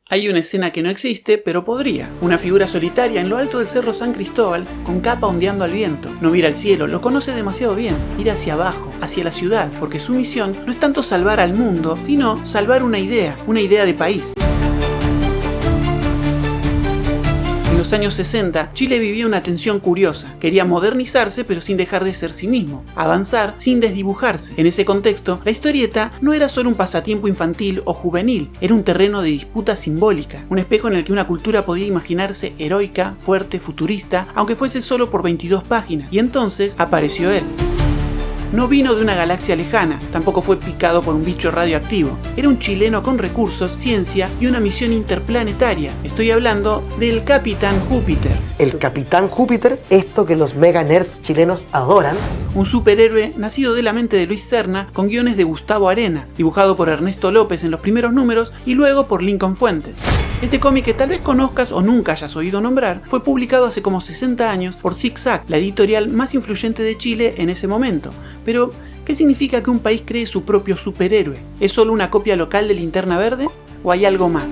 Hay una escena que no existe, pero podría. Una figura solitaria en lo alto del cerro San Cristóbal, con capa ondeando al viento. No mira al cielo, lo conoce demasiado bien. Ir hacia abajo, hacia la ciudad, porque su misión no es tanto salvar al mundo, sino salvar una idea de país. En los años 60, Chile vivía una tensión curiosa. Quería modernizarse pero sin dejar de ser sí mismo, avanzar sin desdibujarse. En ese contexto, la historieta no era solo un pasatiempo infantil o juvenil, era un terreno de disputa simbólica, un espejo en el que una cultura podía imaginarse heroica, fuerte, futurista, aunque fuese solo por 22 páginas. Y entonces apareció él. No vino de una galaxia lejana, tampoco fue picado por un bicho radioactivo. Era un chileno con recursos, ciencia y una misión interplanetaria. Estoy hablando del Capitán Júpiter. El Capitán Júpiter, esto que los mega nerds chilenos adoran. Un superhéroe nacido de la mente de Luis Serna con guiones de Gustavo Arenas, dibujado por Ernesto López en los primeros números y luego por Lincoln Fuentes. Este cómic, que tal vez conozcas o nunca hayas oído nombrar, fue publicado hace como 60 años por Zig-Zag, la editorial más influyente de Chile en ese momento. Pero, ¿qué significa que un país cree su propio superhéroe? ¿Es solo una copia local de Linterna Verde? ¿O hay algo más?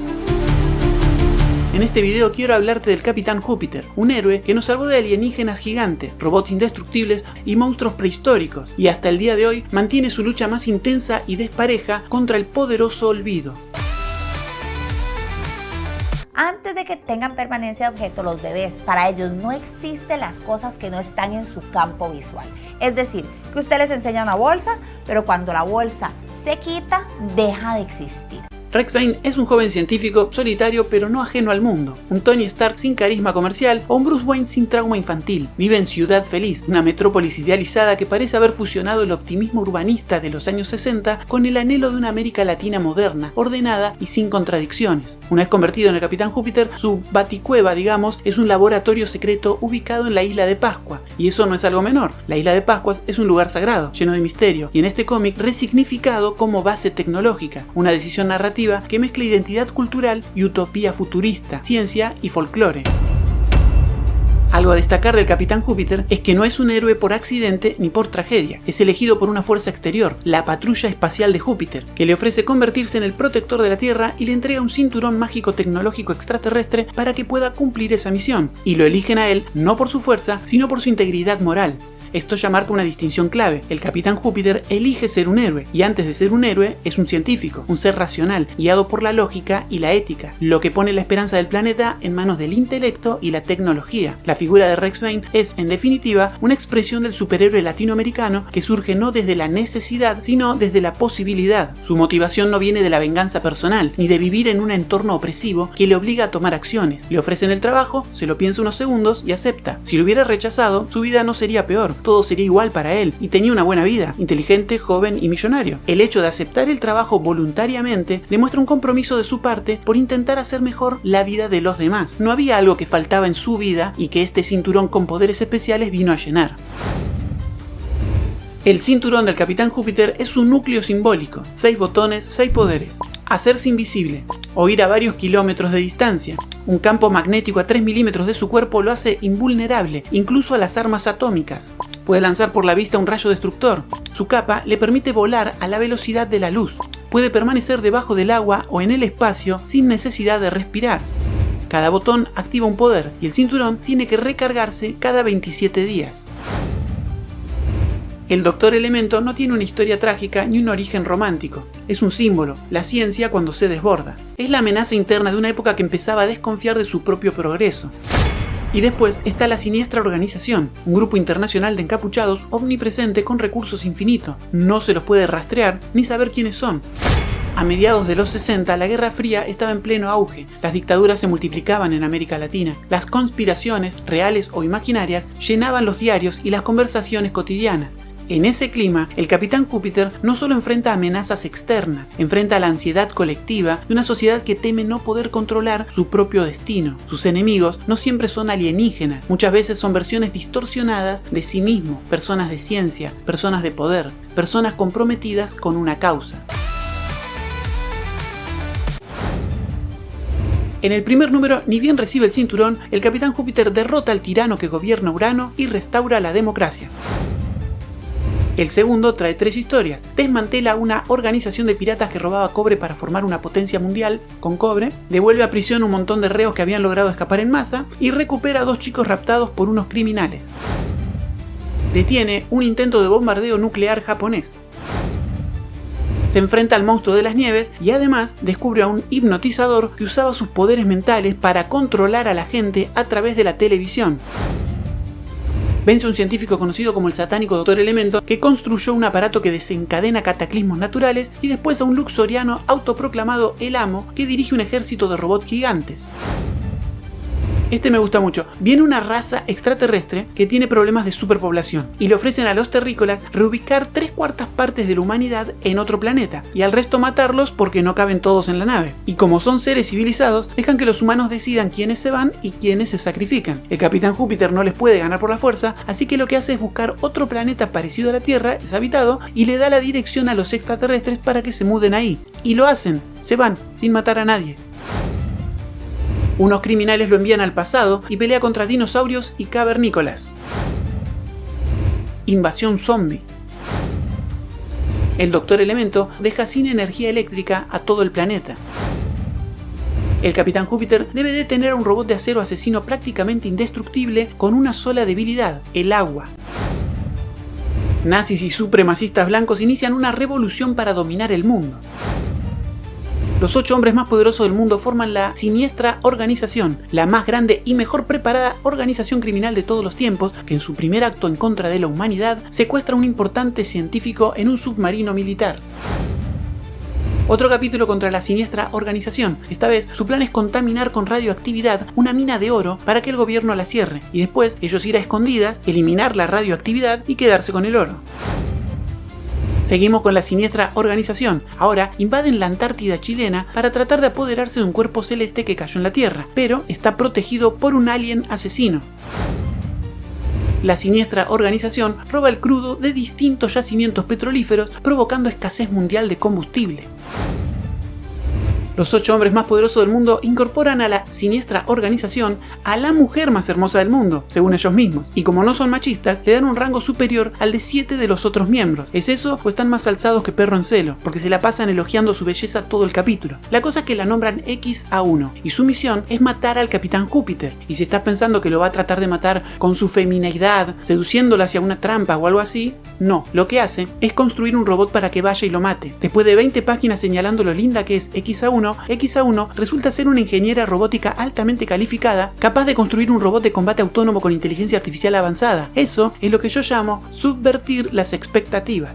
En este video quiero hablarte del Capitán Júpiter, un héroe que nos salvó de alienígenas gigantes, robots indestructibles y monstruos prehistóricos, y hasta el día de hoy mantiene su lucha más intensa y despareja contra el poderoso olvido. Antes de que tengan permanencia de objeto, los bebés, para ellos no existen las cosas que no están en su campo visual. Es decir, que usted les enseña una bolsa, pero cuando la bolsa se quita, deja de existir. Rex Bane es un joven científico solitario pero no ajeno al mundo, un Tony Stark sin carisma comercial o un Bruce Wayne sin trauma infantil. Vive en Ciudad Feliz, una metrópolis idealizada que parece haber fusionado el optimismo urbanista de los años 60 con el anhelo de una América Latina moderna, ordenada y sin contradicciones. Una vez convertido en el Capitán Júpiter, su baticueva, digamos, es un laboratorio secreto ubicado en la isla de Pascua. Y eso no es algo menor, la isla de Pascua es un lugar sagrado, lleno de misterio, y en este cómic resignificado como base tecnológica, una decisión narrativa que mezcla identidad cultural y utopía futurista, ciencia y folclore. Algo a destacar del Capitán Júpiter es que no es un héroe por accidente ni por tragedia, es elegido por una fuerza exterior, la Patrulla Espacial de Júpiter, que le ofrece convertirse en el protector de la Tierra y le entrega un cinturón mágico tecnológico extraterrestre para que pueda cumplir esa misión, y lo eligen a él no por su fuerza, sino por su integridad moral. Esto ya marca una distinción clave. El Capitán Júpiter elige ser un héroe, y antes de ser un héroe es un científico, un ser racional, guiado por la lógica y la ética, lo que pone la esperanza del planeta en manos del intelecto y la tecnología. La figura de Rex Bane es, en definitiva, una expresión del superhéroe latinoamericano que surge no desde la necesidad, sino desde la posibilidad. Su motivación no viene de la venganza personal, ni de vivir en un entorno opresivo que le obliga a tomar acciones. Le ofrecen el trabajo, se lo piensa unos segundos y acepta. Si lo hubiera rechazado, su vida no sería peor. Todo sería igual para él y tenía una buena vida, inteligente, joven y millonario. El hecho de aceptar el trabajo voluntariamente demuestra un compromiso de su parte por intentar hacer mejor la vida de los demás. No había algo que faltaba en su vida y que este cinturón con poderes especiales vino a llenar. El cinturón del Capitán Júpiter es su núcleo simbólico, 6 botones, 6 poderes. Hacerse invisible, o ir a varios kilómetros de distancia. Un campo magnético a 3 milímetros de su cuerpo lo hace invulnerable, incluso a las armas atómicas. Puede lanzar por la vista un rayo destructor. Su capa le permite volar a la velocidad de la luz. Puede permanecer debajo del agua o en el espacio sin necesidad de respirar. Cada botón activa un poder y el cinturón tiene que recargarse cada 27 días. El Doctor Elemento no tiene una historia trágica ni un origen romántico. Es un símbolo, la ciencia cuando se desborda. Es la amenaza interna de una época que empezaba a desconfiar de su propio progreso. Y después está la Siniestra Organización, un grupo internacional de encapuchados omnipresente con recursos infinitos. No se los puede rastrear ni saber quiénes son. A mediados de los 60, la Guerra Fría estaba en pleno auge, las dictaduras se multiplicaban en América Latina, las conspiraciones, reales o imaginarias, llenaban los diarios y las conversaciones cotidianas. En ese clima, el Capitán Júpiter no solo enfrenta amenazas externas, enfrenta la ansiedad colectiva de una sociedad que teme no poder controlar su propio destino. Sus enemigos no siempre son alienígenas, muchas veces son versiones distorsionadas de sí mismo, personas de ciencia, personas de poder, personas comprometidas con una causa. En el primer número, ni bien recibe el cinturón, el Capitán Júpiter derrota al tirano que gobierna Urano y restaura la democracia. El segundo trae 3 historias. Desmantela una organización de piratas que robaba cobre para formar una potencia mundial con cobre, devuelve a prisión un montón de reos que habían logrado escapar en masa y recupera a 2 chicos raptados por unos criminales. Detiene un intento de bombardeo nuclear japonés. Se enfrenta al monstruo de las nieves y además descubre a un hipnotizador que usaba sus poderes mentales para controlar a la gente a través de la televisión. Vence a un científico conocido como el satánico Doctor Elemento, que construyó un aparato que desencadena cataclismos naturales, y después a un luxoriano autoproclamado el amo que dirige un ejército de robots gigantes. Este me gusta mucho. Viene una raza extraterrestre que tiene problemas de superpoblación y le ofrecen a los terrícolas reubicar 3/4 partes de la humanidad en otro planeta y al resto matarlos porque no caben todos en la nave. Y como son seres civilizados, dejan que los humanos decidan quiénes se van y quiénes se sacrifican. El Capitán Júpiter no les puede ganar por la fuerza, así que lo que hace es buscar otro planeta parecido a la Tierra, deshabitado, y le da la dirección a los extraterrestres para que se muden ahí. Y lo hacen, se van, sin matar a nadie. Unos criminales lo envían al pasado y pelea contra dinosaurios y cavernícolas. Invasión zombie. El Doctor Elemento deja sin energía eléctrica a todo el planeta. El Capitán Júpiter debe detener a un robot de acero asesino prácticamente indestructible con una sola debilidad, el agua. Nazis y supremacistas blancos inician una revolución para dominar el mundo. Los 8 hombres más poderosos del mundo forman la Siniestra Organización, la más grande y mejor preparada organización criminal de todos los tiempos, que en su primer acto en contra de la humanidad secuestra a un importante científico en un submarino militar. Otro capítulo contra la Siniestra Organización. Esta vez su plan es contaminar con radioactividad una mina de oro para que el gobierno la cierre, y después ellos ir a escondidas, eliminar la radioactividad y quedarse con el oro. Seguimos con la Siniestra Organización. Ahora invaden la Antártida chilena para tratar de apoderarse de un cuerpo celeste que cayó en la Tierra, pero está protegido por un alien asesino. La Siniestra Organización roba el crudo de distintos yacimientos petrolíferos, provocando escasez mundial de combustible. Los 8 hombres más poderosos del mundo incorporan a la Siniestra Organización a la mujer más hermosa del mundo, según ellos mismos, y como no son machistas, le dan un rango superior al de 7 de los otros miembros. ¿Es eso o están más alzados que perro en celo? Porque se la pasan elogiando su belleza todo el capítulo. La cosa es que la nombran X-A1, y su misión es matar al Capitán Júpiter. Y si estás pensando que lo va a tratar de matar con su femineidad, seduciéndolo hacia una trampa o algo así, no. Lo que hace es construir un robot para que vaya y lo mate. Después de 20 páginas señalando lo linda que es X-A1, X-A1 resulta ser una ingeniera robótica altamente calificada, capaz de construir un robot de combate autónomo con inteligencia artificial avanzada. Eso es lo que yo llamo subvertir las expectativas.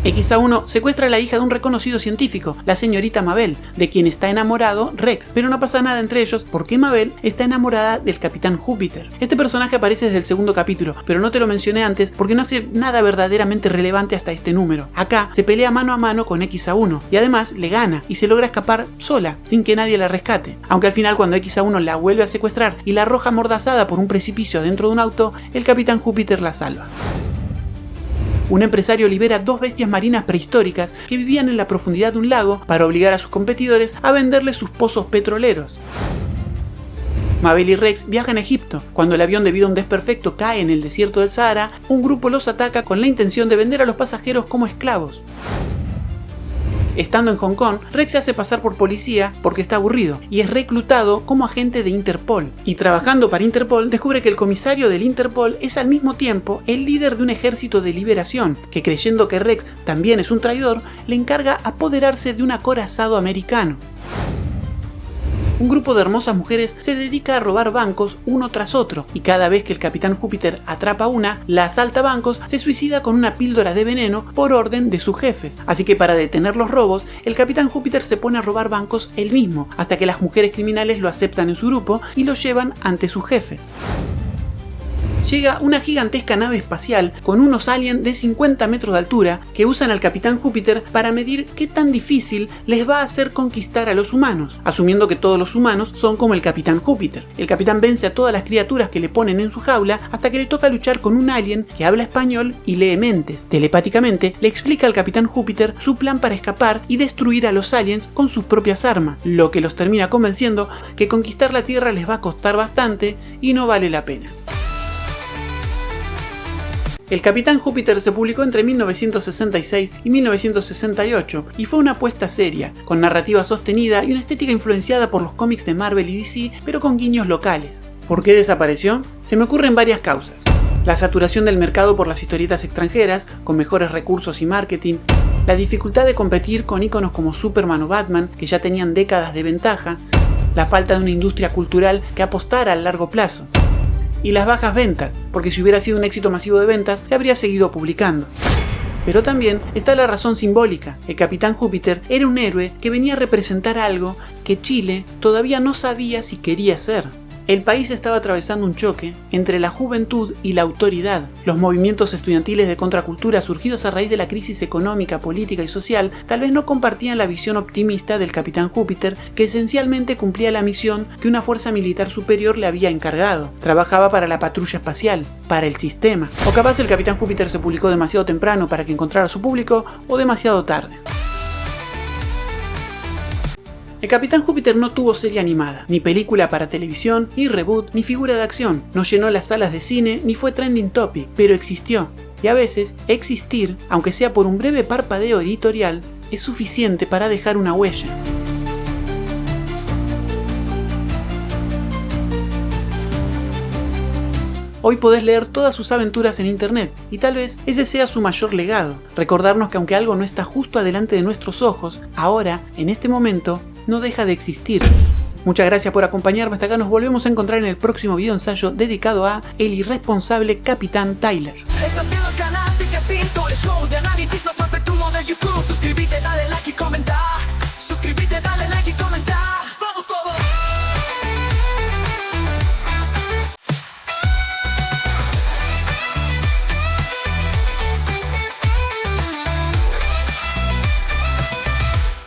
X-A1 secuestra a la hija de un reconocido científico, la señorita Mabel, de quien está enamorado Rex, pero no pasa nada entre ellos porque Mabel está enamorada del Capitán Júpiter. Este personaje aparece desde el segundo capítulo, pero no te lo mencioné antes porque no hace nada verdaderamente relevante hasta este número. Acá se pelea mano a mano con X-A1 y además le gana y se logra escapar sola, sin que nadie la rescate. Aunque al final cuando X-A1 la vuelve a secuestrar y la arroja amordazada por un precipicio dentro de un auto, el Capitán Júpiter la salva. Un empresario libera 2 bestias marinas prehistóricas que vivían en la profundidad de un lago para obligar a sus competidores a venderles sus pozos petroleros. Mabel y Rex viajan a Egipto. Cuando el avión debido a un desperfecto cae en el desierto del Sahara, un grupo los ataca con la intención de vender a los pasajeros como esclavos. Estando en Hong Kong, Rex se hace pasar por policía porque está aburrido y es reclutado como agente de Interpol. Y trabajando para Interpol, descubre que el comisario del Interpol es al mismo tiempo el líder de un ejército de liberación, que creyendo que Rex también es un traidor, le encarga apoderarse de un acorazado americano. Un grupo de hermosas mujeres se dedica a robar bancos uno tras otro, y cada vez que el Capitán Júpiter atrapa una, la asalta a bancos, se suicida con una píldora de veneno por orden de sus jefes. Así que para detener los robos, el Capitán Júpiter se pone a robar bancos él mismo, hasta que las mujeres criminales lo aceptan en su grupo y lo llevan ante sus jefes. Llega una gigantesca nave espacial con unos aliens de 50 metros de altura que usan al Capitán Júpiter para medir qué tan difícil les va a hacer conquistar a los humanos, asumiendo que todos los humanos son como el Capitán Júpiter. El Capitán vence a todas las criaturas que le ponen en su jaula hasta que le toca luchar con un alien que habla español y lee mentes. Telepáticamente le explica al Capitán Júpiter su plan para escapar y destruir a los aliens con sus propias armas, lo que los termina convenciendo que conquistar la Tierra les va a costar bastante y no vale la pena. El Capitán Júpiter se publicó entre 1966 y 1968 y fue una apuesta seria, con narrativa sostenida y una estética influenciada por los cómics de Marvel y DC, pero con guiños locales. ¿Por qué desapareció? Se me ocurren varias causas. La saturación del mercado por las historietas extranjeras, con mejores recursos y marketing, la dificultad de competir con íconos como Superman o Batman, que ya tenían décadas de ventaja, la falta de una industria cultural que apostara al largo plazo, y las bajas ventas, porque si hubiera sido un éxito masivo de ventas, se habría seguido publicando. Pero también está la razón simbólica. El Capitán Júpiter era un héroe que venía a representar algo que Chile todavía no sabía si quería ser. El país estaba atravesando un choque entre la juventud y la autoridad. Los movimientos estudiantiles de contracultura surgidos a raíz de la crisis económica, política y social tal vez no compartían la visión optimista del Capitán Júpiter, que esencialmente cumplía la misión que una fuerza militar superior le había encargado. Trabajaba para la patrulla espacial, para el sistema. O capaz el Capitán Júpiter se publicó demasiado temprano para que encontrara a su público, o demasiado tarde. El Capitán Júpiter no tuvo serie animada, ni película para televisión, ni reboot, ni figura de acción. No llenó las salas de cine, ni fue trending topic, pero existió. Y a veces, existir, aunque sea por un breve parpadeo editorial, es suficiente para dejar una huella. Hoy podés leer todas sus aventuras en internet, y tal vez ese sea su mayor legado, recordarnos que aunque algo no está justo adelante de nuestros ojos, ahora, en este momento, no deja de existir. Muchas gracias por acompañarme hasta acá, nos volvemos a encontrar en el próximo video ensayo dedicado a el irresponsable Capitán Tyler. Estás viendo el canal de Jacinto, el show de análisis más perpetuo de YouTube.